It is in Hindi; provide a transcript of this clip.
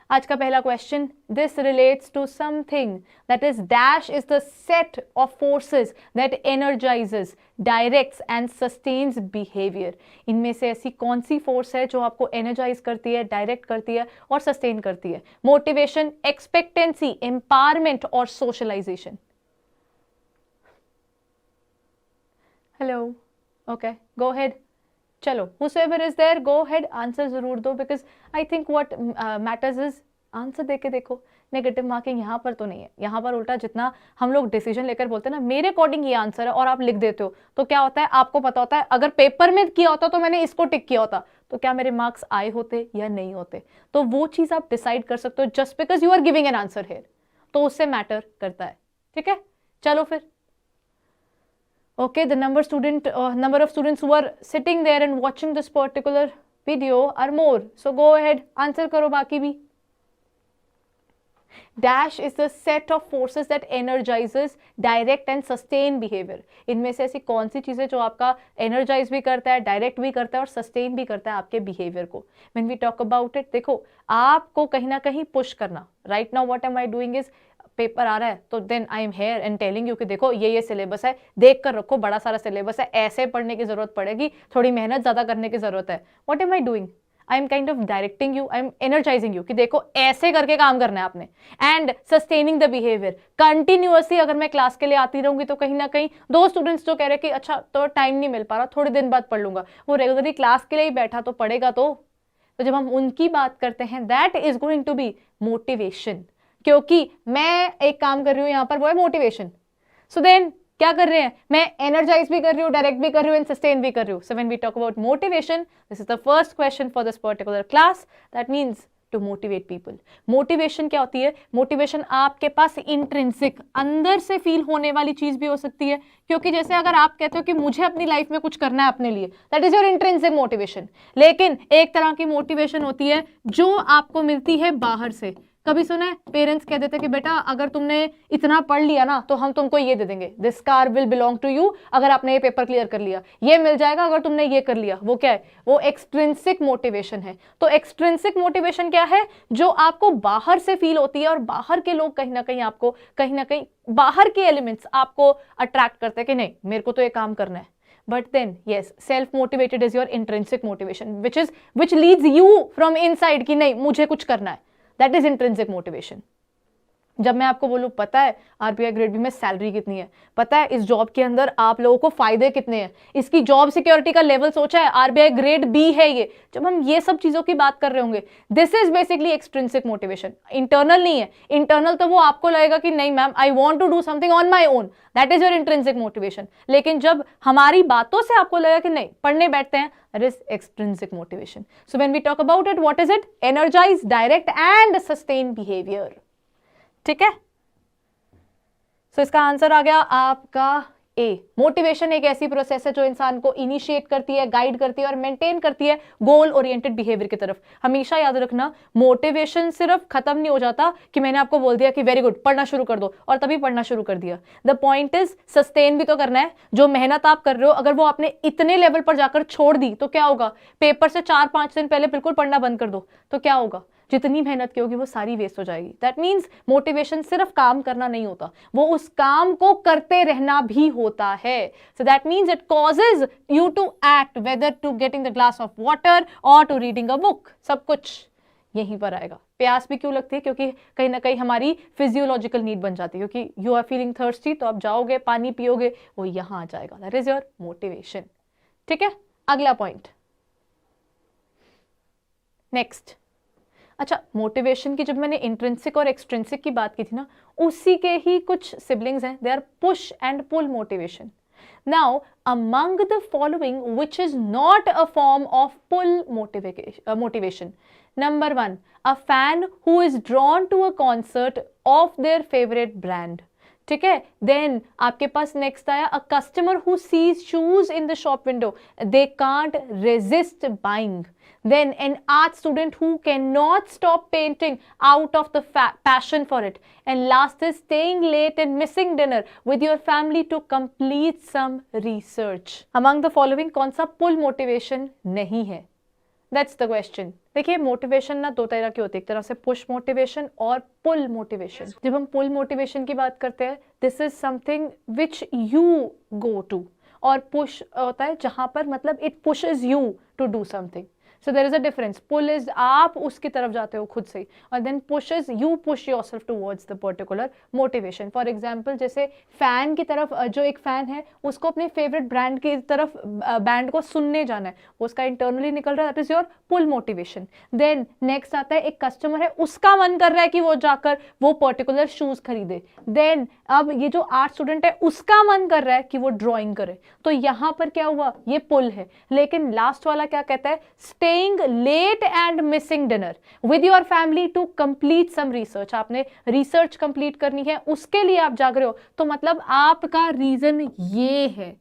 आज का पहला question, this relates to something that is dash is the set of forces that energises, directs and sustains behaviour. इनमें से ऐसी कौन सी फोर्स है जो आपको एनर्जाइज करती है, डायरेक्ट करती है और सस्टेन करती है? मोटिवेशन, एक्सपेक्टेंसी, एम्पावरमेंट और सोशलाइजेशन। हेलो, ओके, गो हेड। चलो, whosoever is there, go ahead, answer जरूर दो, because I think what matters is answer देके देखो। नेगेटिव मार्किंग यहाँ पर तो नहीं है, यहाँ पर उल्टा जितना हम लोग डिसीजन लेकर बोलते हैं ना, मेरे अकॉर्डिंग ये आंसर है और आप लिख देते हो, तो क्या होता है आपको पता होता है, अगर पेपर में किया होता तो मैंने इसको टिक किया होता तो क्या मेरे मार्क्स आए होते या नहीं होते। तो वो चीज आप डिसाइड कर सकते हो just because you are giving an answer here, तो उससे मैटर करता है। ठीक है, चलो फिर। Okay, the number of students who are sitting there and watching this particular video are more. So go ahead, answer करो बाकी भी। Dash is the set of forces that energizes, direct and sustain behavior. इनमें से ऐसी कौन सी चीजें जो आपका energize भी करता है, direct भी करता है और sustain भी करता है आपके behavior को। When we talk about it, देखो आपको कहीं ना कहीं push करना। Right now what am I doing is, paper आ रहा है तो then I am here and telling you कि देखो ये सिलेबस है, देख कर रखो, बड़ा सारा सिलेबस है, ऐसे पढ़ने की जरूरत पड़ेगी, थोड़ी मेहनत ज्यादा करने की जरूरत है। What am I doing? I am kind of directing you, I am energising you कि देखो ऐसे करके काम करना है आपने, and sustaining the behaviour. Continuously अगर मैं क्लास के लिए आती रहूंगी तो कहीं ना कहीं दो स्टूडेंट्स जो कह रहे कि अच्छा तो टाइम नहीं मिल पा रहा, थोड़े दिन बाद पढ़ लूंगा, वो रेगुलरली क्लास के लिए ही बैठा तो पढ़ेगा। तो जब हम उनकी बात करते हैं, that is going to be motivation, क्योंकि मैं एक काम कर रही हूं यहां पर, वो है मोटिवेशन। सो देन क्या कर रहे हैं, मैं एनर्जाइज भी कर रही हूं, डायरेक्ट भी कर रही हूं एंड सस्टेन भी कर रही हूं। So when we talk about motivation, this is the first question for this particular class, that means to motivate people. Motivation क्या होती है? मोटिवेशन आपके पास इंट्रिंसिक, अंदर से फील होने वाली चीज भी हो सकती है, क्योंकि जैसे अगर आप कहते हो कि मुझे अपनी लाइफ में कुछ करना है अपने लिए, that is your intrinsic motivation. लेकिन एक तरह की मोटिवेशन होती है जो आपको मिलती है बाहर से। कभी सुना है पेरेंट्स कह देते कि बेटा अगर तुमने इतना पढ़ लिया ना तो हम तुमको ये दे देंगे, this car will belong to you, अगर आपने ये पेपर क्लियर कर लिया ये मिल जाएगा अगर तुमने ये कर लिया। वो क्या है? वो एक्सट्रिंसिक मोटिवेशन है। तो एक्सट्रिंसिक मोटिवेशन क्या है? जो आपको बाहर से फील होती है और बाहर के लोग कहीं ना कहीं आपको, कहीं ना कहीं बाहर के एलिमेंट्स आपको अट्रैक्ट करते हैं कि नहीं मेरे को तो ये काम करना है। But then, yes, self-motivated is your intrinsic motivation, which leads you from inside कि नहीं मुझे कुछ करना है। That is intrinsic motivation. जब मैं आपको बोलूं पता है आरबीआई ग्रेड बी में सैलरी कितनी है, पता है इस जॉब के अंदर आप लोगों को फायदे कितने हैं, इसकी जॉब सिक्योरिटी का लेवल सोचा है, आरबीआई ग्रेड बी है ये, जब हम ये सब चीजों की बात कर रहे होंगे, this is basically extrinsic motivation. Internal नहीं है, इंटरनल तो वो आपको लगेगा कि नहीं ma'am I want to do something on my own, that is your intrinsic motivation. लेकिन जब हमारी बातों से आपको लगेगा कि नहीं पढ़ने बैठते हैं, that is extrinsic motivation. So when we talk about it, what is it? Energise, direct and sustain behaviour. ठीक है, सो इसका आंसर आ गया आपका ए। मोटिवेशन एक ऐसी प्रोसेस है जो इंसान को इनिशिएट करती है, गाइड करती है और मेंटेन करती है गोल ओरिएंटेड बिहेवियर की तरफ। हमेशा याद रखना, मोटिवेशन सिर्फ खत्म नहीं हो जाता कि मैंने आपको बोल दिया कि वेरी गुड पढ़ना शुरू कर दो और तभी पढ़ना शुरू कर दिया। द पॉइंट इज सस्टेन भी तो करना है। जो मेहनत आप कर रहे हो अगर वो आपने इतने लेवल पर जाकर छोड़ दी तो क्या होगा? पेपर से 4-5 दिन पहले बिल्कुल पढ़ना बंद कर दो तो क्या होगा? जितनी मेहनत की होगी वो सारी वेस्ट हो जाएगी। दैट मीन्स मोटिवेशन सिर्फ काम करना नहीं होता, वो उस काम को करते रहना भी होता है। So that means it causes you to act, whether to getting the glass of water और टू रीडिंग अ बुक, सब कुछ यहीं पर आएगा। प्यास भी क्यों लगती है? क्योंकि कहीं ना कहीं हमारी फिजियोलॉजिकल नीड बन जाती है, क्योंकि यू आर फीलिंग थर्स्टी तो आप जाओगे पानी पियोगे, वो यहां आ जाएगा। That is your motivation. ठीक है, अगला पॉइंट नेक्स्ट। अच्छा, मोटिवेशन की जब मैंने इंट्रिंसिक और एक्सट्रिंसिक की बात की थी ना, उसी के ही कुछ सिबलिंग्स हैं, they are push and pull motivation. Now among the following which is not a form of pull motivation, number 1, a fan who is drawn to a concert of their favourite brand. ठीक है, देन आपके पास नेक्स्ट आया, a customer who sees shoes in the shop window, they can't resist buying. Then an art student who cannot stop painting out of the passion for it. And last is staying late and missing dinner with your family to complete some research. Among the following कौन सा pull motivation नहीं है? That's the question. देखिए मोटिवेशन ना दो तरह की होती है, एक तरह से पुश मोटिवेशन और पुल मोटिवेशन। जब हम पुल मोटिवेशन की बात करते हैं, this is something which you go to, और पुश होता है जहां पर मतलब it pushes you to do something. So there is a difference. Pull is आप उसकी तरफ जाते हो खुद से, और then push is you push yourself towards the particular motivation. For example जैसे फैन की तरफ, जो एक फैन है उसको अपने फेवरेट ब्रांड की तरफ बैंड को सुनने जाना है, वो उसका इंटरनली निकल रहा है, that is your pull motivation. Then next आता है एक कस्टमर है, उसका मन कर रहा है कि वो जाकर वो पर्टिकुलर शूज खरीदे। देन अब ये जो आर्ट स्टूडेंट है उसका मन कर रहा है कि वो ड्राइंग करे, तो यहां पर क्या हुआ, ये पुल है। लेकिन लास्ट वाला क्या कहता है, staying late and missing dinner with your family to complete some research. आपने रिसर्च कंप्लीट करनी है, उसके लिए आप जाग रहे हो, तो मतलब आपका रीजन ये है।